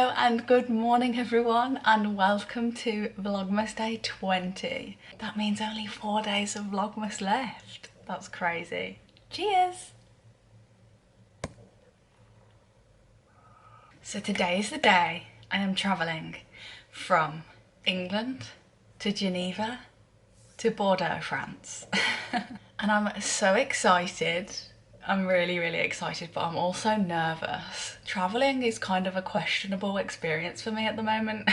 Hello and good morning everyone, and welcome to Vlogmas Day 20. That means only 4 days of Vlogmas left. That's crazy. Cheers! So today is the day I am travelling from England to Geneva to Bordeaux, France. And I'm so excited. I'm really excited, but I'm also nervous. Travelling is kind of a questionable experience for me at the moment.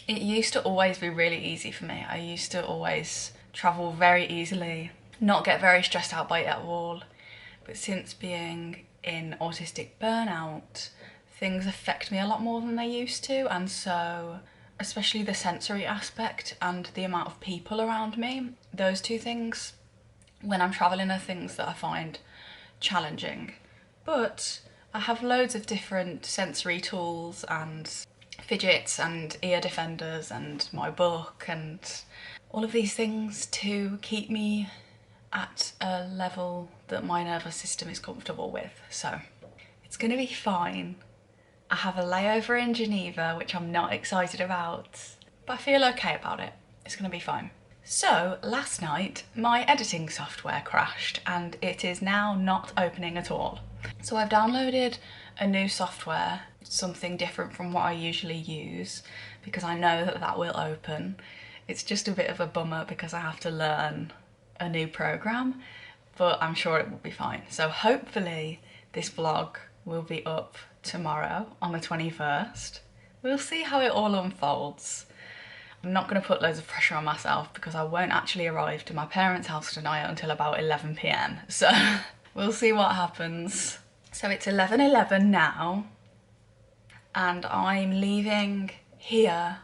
It used to always be really easy for me. I used to always travel very easily, not get very stressed out by it at all. But since being in autistic burnout, things affect me a lot more than they used to, and so especially the sensory aspect and the amount of people around me, those two things when I'm travelling are things that I find challenging. But I have loads of different sensory tools and fidgets and ear defenders and my book and all of these things to keep me at a level that my nervous system is comfortable with. So it's gonna be fine. I have a layover in Geneva, which I'm not excited about, but I feel okay about it. It's gonna be fine. So last night my editing software crashed and it is now not opening at all. So I've downloaded a new software, something different from what I usually use, because I know that that will open. It's just a bit of a bummer because I have to learn a new program, but I'm sure it will be fine. So hopefully this vlog will be up tomorrow on the 21st. We'll see how it all unfolds. I'm not going to put loads of pressure on myself because I won't actually arrive to my parents' house tonight until about 11 p.m. So we'll see what happens. So it's 11:11 now and I'm leaving here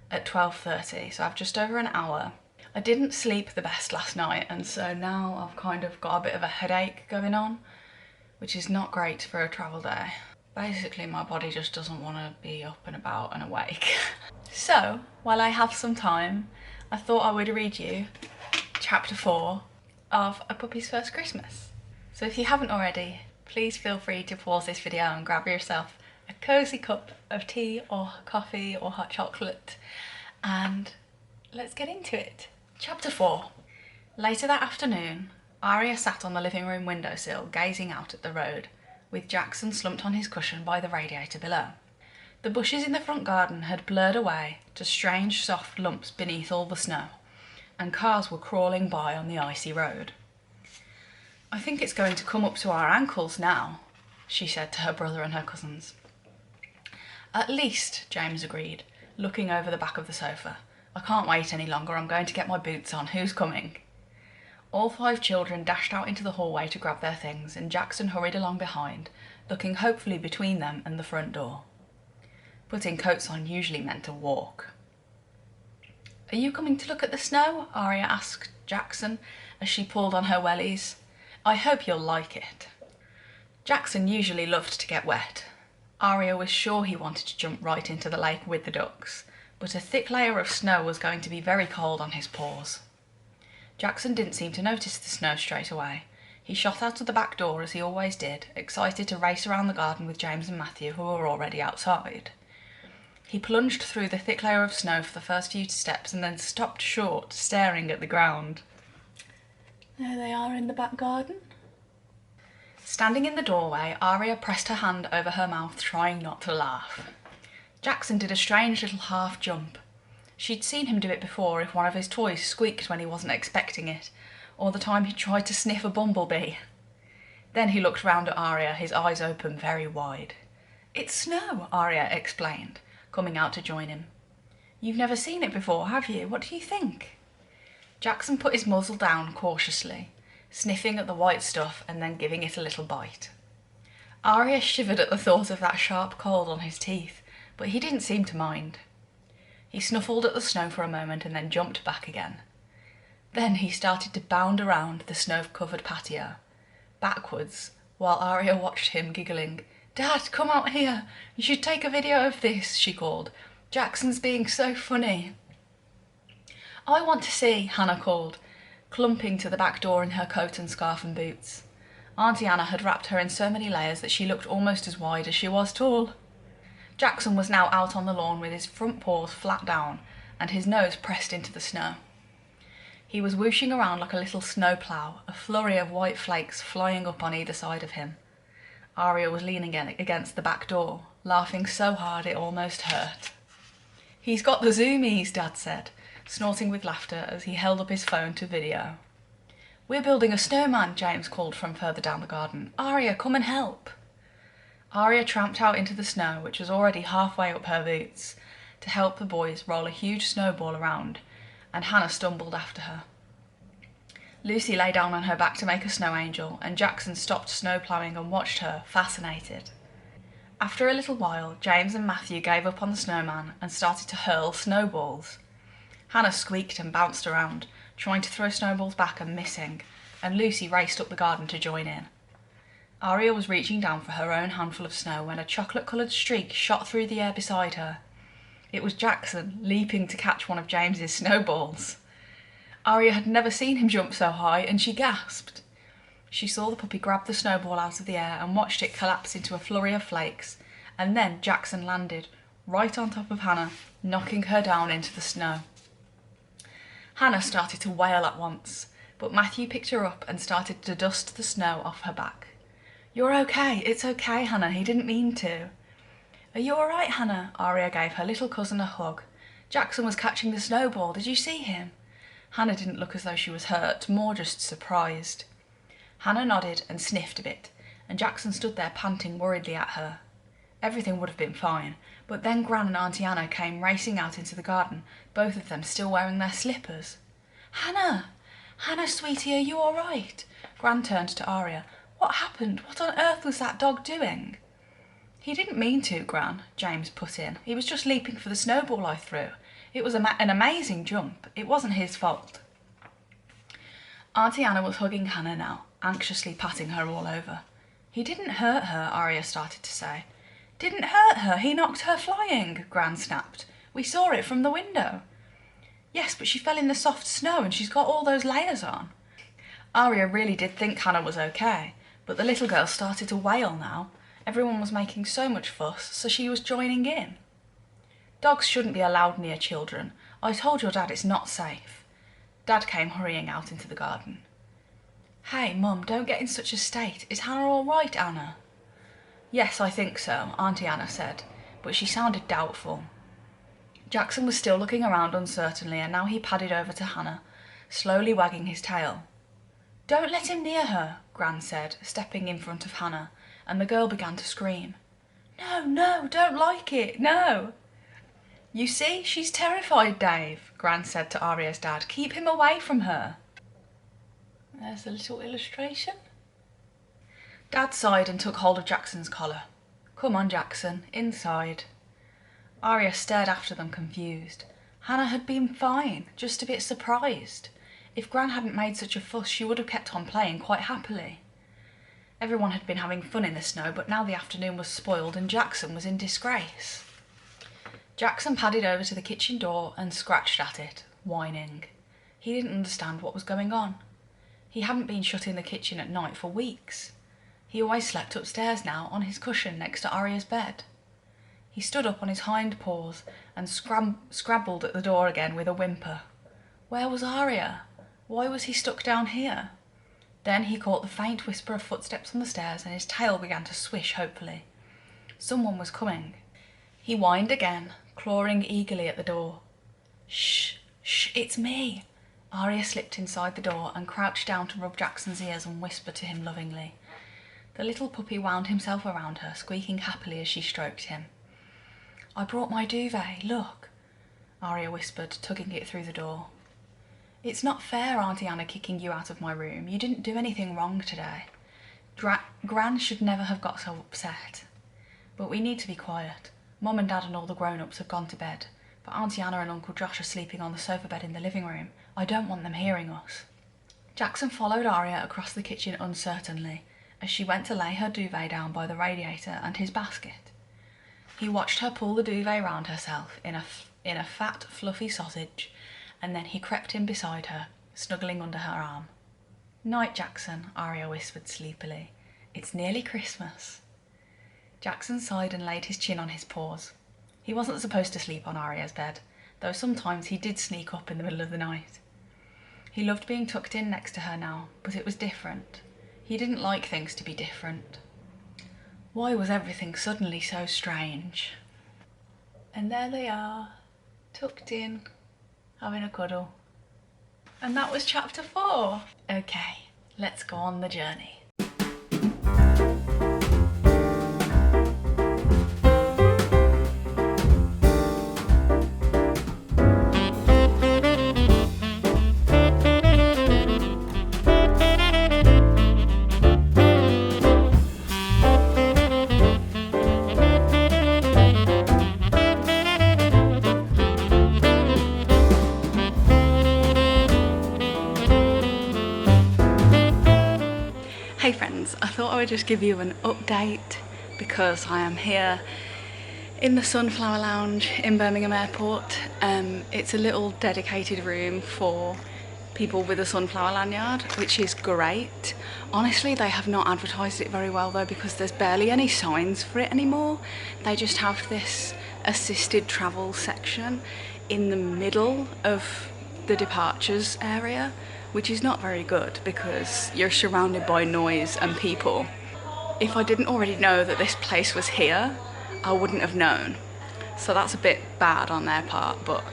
at 12:30, so I've just over an hour. I didn't sleep the best last night and so now I've kind of got a bit of a headache going on, which is not great for a travel day. Basically my body just doesn't want to be up and about and awake. So while I have some time, I thought I would read you chapter 4 of A Puppy's First Christmas. So if you haven't already, please feel free to pause this video and grab yourself a cosy cup of tea or coffee or hot chocolate and let's get into it. Chapter 4. Later that afternoon, Aria sat on the living room windowsill gazing out at the road, with Jackson slumped on his cushion by the radiator below. The bushes in the front garden had blurred away to strange soft lumps beneath all the snow, and cars were crawling by on the icy road. "I think it's going to come up to our ankles now," she said to her brother and her cousins. "At least," James agreed, looking over the back of the sofa. "I can't wait any longer, I'm going to get my boots on. Who's coming?" All 5 children dashed out into the hallway to grab their things, and Jackson hurried along behind, looking hopefully between them and the front door. Putting coats on usually meant a walk. "Are you coming to look at the snow?" Aria asked Jackson as she pulled on her wellies. "I hope you'll like it." Jackson usually loved to get wet. Aria was sure he wanted to jump right into the lake with the ducks, but a thick layer of snow was going to be very cold on his paws. Jackson didn't seem to notice the snow straight away. He shot out of the back door as he always did, excited to race around the garden with James and Matthew, who were already outside. He plunged through the thick layer of snow for the first few steps and then stopped short, staring at the ground. There they are in the back garden. Standing in the doorway, Aria pressed her hand over her mouth, trying not to laugh. Jackson did a strange little half jump. She'd seen him do it before if one of his toys squeaked when he wasn't expecting it, or the time he tried to sniff a bumblebee. Then he looked round at Aria, his eyes open very wide. "It's snow," Aria explained, coming out to join him. "You've never seen it before, have you? What do you think?" Jackson put his muzzle down cautiously, sniffing at the white stuff and then giving it a little bite. Aria shivered at the thought of that sharp cold on his teeth, but he didn't seem to mind. He snuffled at the snow for a moment and then jumped back again. Then he started to bound around the snow-covered patio, backwards, while Aria watched him giggling. "Dad, come out here! You should take a video of this," she called. "Jackson's being so funny." "I want to see," Hannah called, clumping to the back door in her coat and scarf and boots. Auntie Anna had wrapped her in so many layers that she looked almost as wide as she was tall. Jackson was now out on the lawn with his front paws flat down and his nose pressed into the snow. He was whooshing around like a little snowplow, a flurry of white flakes flying up on either side of him. Aria was leaning against the back door, laughing so hard it almost hurt. "He's got the zoomies," Dad said, snorting with laughter as he held up his phone to video. "We're building a snowman," James called from further down the garden. "Aria, come and help." Aria tramped out into the snow, which was already halfway up her boots, to help the boys roll a huge snowball around, and Hannah stumbled after her. Lucy lay down on her back to make a snow angel, and Jackson stopped snowploughing and watched her, fascinated. After a little while, James and Matthew gave up on the snowman and started to hurl snowballs. Hannah squeaked and bounced around, trying to throw snowballs back and missing, and Lucy raced up the garden to join in. Aria was reaching down for her own handful of snow when a chocolate-coloured streak shot through the air beside her. It was Jackson, leaping to catch one of James's snowballs. Aria had never seen him jump so high, and she gasped. She saw the puppy grab the snowball out of the air and watched it collapse into a flurry of flakes, and then Jackson landed, right on top of Hannah, knocking her down into the snow. Hannah started to wail at once, but Matthew picked her up and started to dust the snow off her back. "You're okay, it's okay, Hannah, he didn't mean to." "Are you all right, Hannah?" Aria gave her little cousin a hug. "Jackson was catching the snowball, did you see him?" Hannah didn't look as though she was hurt, more just surprised. Hannah nodded and sniffed a bit, and Jackson stood there panting worriedly at her. Everything would have been fine, but then Gran and Auntie Anna came racing out into the garden, both of them still wearing their slippers. "Hannah! Hannah, sweetie, are you all right?" Gran turned to Aria. "What happened? What on earth was that dog doing?" "He didn't mean to, Gran," James put in. "He was just leaping for the snowball I threw. It was an amazing jump. It wasn't his fault." Auntie Anna was hugging Hannah now, anxiously patting her all over. "He didn't hurt her," Aria started to say. "Didn't hurt her? He knocked her flying," Gran snapped. "We saw it from the window." "Yes, but she fell in the soft snow and she's got all those layers on." Aria really did think Hannah was okay, but the little girl started to wail now. Everyone was making so much fuss, so she was joining in. "Dogs shouldn't be allowed near children. I told your dad it's not safe." Dad came hurrying out into the garden. "Hey, Mum, don't get in such a state. Is Hannah all right, Anna?" "Yes, I think so," Auntie Anna said, but she sounded doubtful. Jackson was still looking around uncertainly, and now he padded over to Hannah, slowly wagging his tail. "Don't let him near her," Gran said, stepping in front of Hannah, and the girl began to scream. "No, no, don't like it, no." "You see, she's terrified, Dave," Gran said to Aria's dad. "Keep him away from her." There's a little illustration. Dad sighed and took hold of Jackson's collar. "Come on, Jackson, inside." Aria stared after them, confused. Hannah had been fine, just a bit surprised. If Gran hadn't made such a fuss, she would have kept on playing quite happily. Everyone had been having fun in the snow, but now the afternoon was spoiled and Jackson was in disgrace. Jackson padded over to the kitchen door and scratched at it, whining. He didn't understand what was going on. He hadn't been shut in the kitchen at night for weeks. He always slept upstairs now, on his cushion next to Aria's bed. He stood up on his hind paws and scrabbled at the door again with a whimper. Where was Aria? Why was he stuck down here? Then he caught the faint whisper of footsteps on the stairs and his tail began to swish hopefully. Someone was coming. He whined again, clawing eagerly at the door. "Shh, shh, it's me." Aria slipped inside the door and crouched down to rub Jackson's ears and whisper to him lovingly. The little puppy wound himself around her, squeaking happily as she stroked him. "I brought my duvet, look," Aria whispered, tugging it through the door. "It's not fair, Auntie Anna kicking you out of my room. You didn't do anything wrong today. Gran should never have got so upset. But we need to be quiet. Mum and Dad and all the grown-ups have gone to bed, but Auntie Anna and Uncle Josh are sleeping on the sofa bed in the living room. I don't want them hearing us." Jackson followed Aria across the kitchen uncertainly as she went to lay her duvet down by the radiator and his basket. He watched her pull the duvet round herself in a fat, fluffy sausage, and then he crept in beside her, snuggling under her arm. "Night, Jackson," Aria whispered sleepily. "It's nearly Christmas." Jackson sighed and laid his chin on his paws. He wasn't supposed to sleep on Arya's bed, though sometimes he did sneak up in the middle of the night. He loved being tucked in next to her now, but it was different. He didn't like things to be different. Why was everything suddenly so strange? And there they are, tucked in, having a cuddle. And that was chapter 4. Okay, let's go on the journey. Hey friends, I thought I would just give you an update because I am here in the Sunflower Lounge in Birmingham Airport. It's a little dedicated room for people with a sunflower lanyard, which is great. Honestly, they have not advertised it very well though, because there's barely any signs for it anymore. They just have this assisted travel section in the middle of the departures area, which is not very good because you're surrounded by noise and people. If I didn't already know that this place was here, I wouldn't have known. So that's a bit bad on their part, but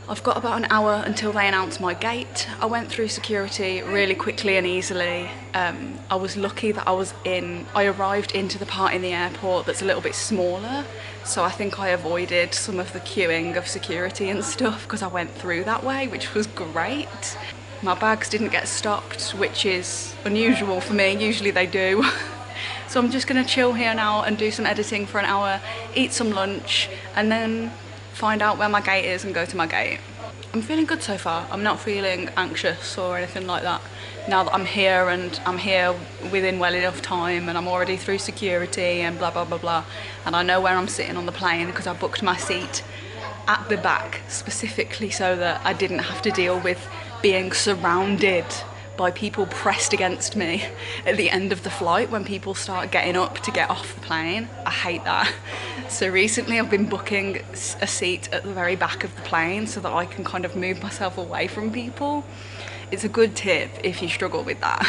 I've got about an hour until they announce my gate. I went through security really quickly and easily. I was lucky that I arrived into the part in the airport that's a little bit smaller, so I think I avoided some of the queuing of security and stuff because I went through that way, which was great. My bags didn't get stopped, which is unusual for me. Usually they do. So I'm just gonna chill here now and do some editing for an hour, eat some lunch, and then find out where my gate is and go to my gate. I'm feeling good so far. I'm not feeling anxious or anything like that. Now that I'm here and I'm here within well enough time and I'm already through security and blah, blah, blah, blah. And I know where I'm sitting on the plane because I booked my seat at the back specifically so that I didn't have to deal with being surrounded by people pressed against me at the end of the flight when people start getting up to get off the plane. I hate that. So recently I've been booking a seat at the very back of the plane so that I can kind of move myself away from people. It's a good tip if you struggle with that.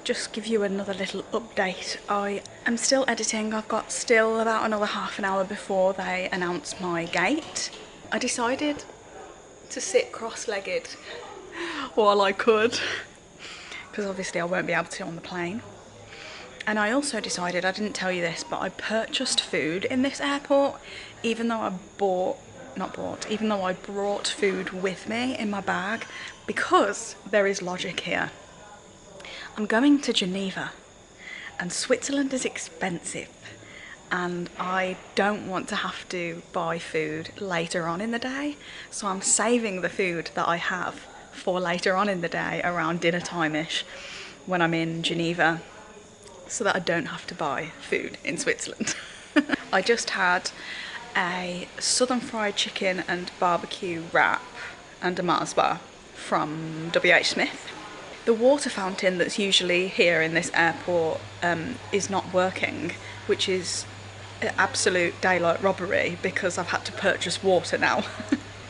Just give you another little update. I am still editing. I've got still about another half an hour before they announce my gate. I decided to sit cross-legged while I could, because obviously I won't be able to on the plane. And I also decided, I didn't tell you this, but I purchased food in this airport, even though I brought food with me in my bag, because there is logic here. I'm going to Geneva, and Switzerland is expensive, and I don't want to have to buy food later on in the day, so I'm saving the food that I have for later on in the day around dinner time-ish when I'm in Geneva, so that I don't have to buy food in Switzerland. I just had a southern fried chicken and barbecue wrap and a Mars bar from WH Smith. The water fountain that's usually here in this airport is not working, which is absolute daylight robbery because I've had to purchase water now.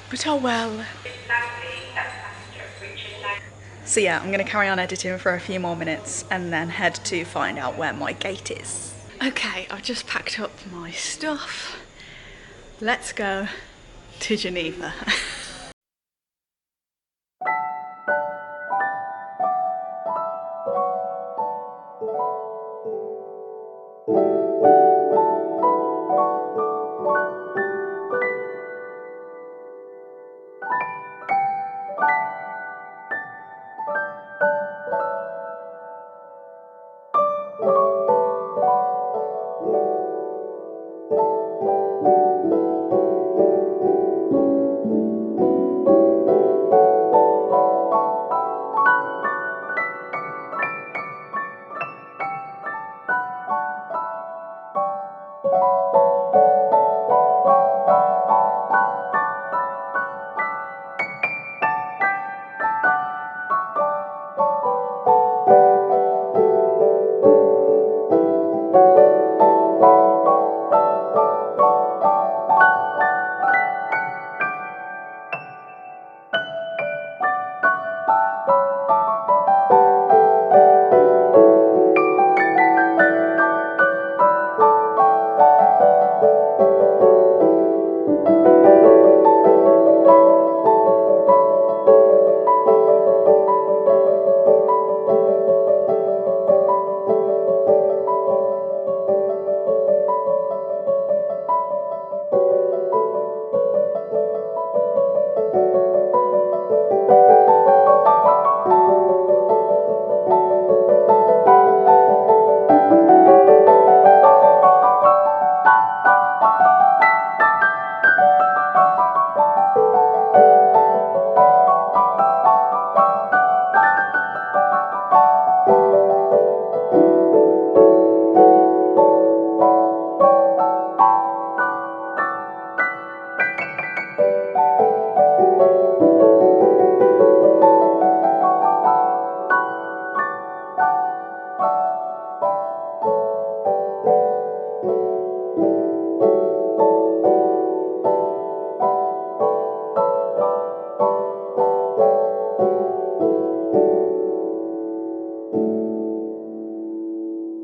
But oh well. So yeah, I'm going to carry on editing for a few more minutes and then head to find out where my gate is. Okay, I've just packed up my stuff. Let's go to Geneva.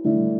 you.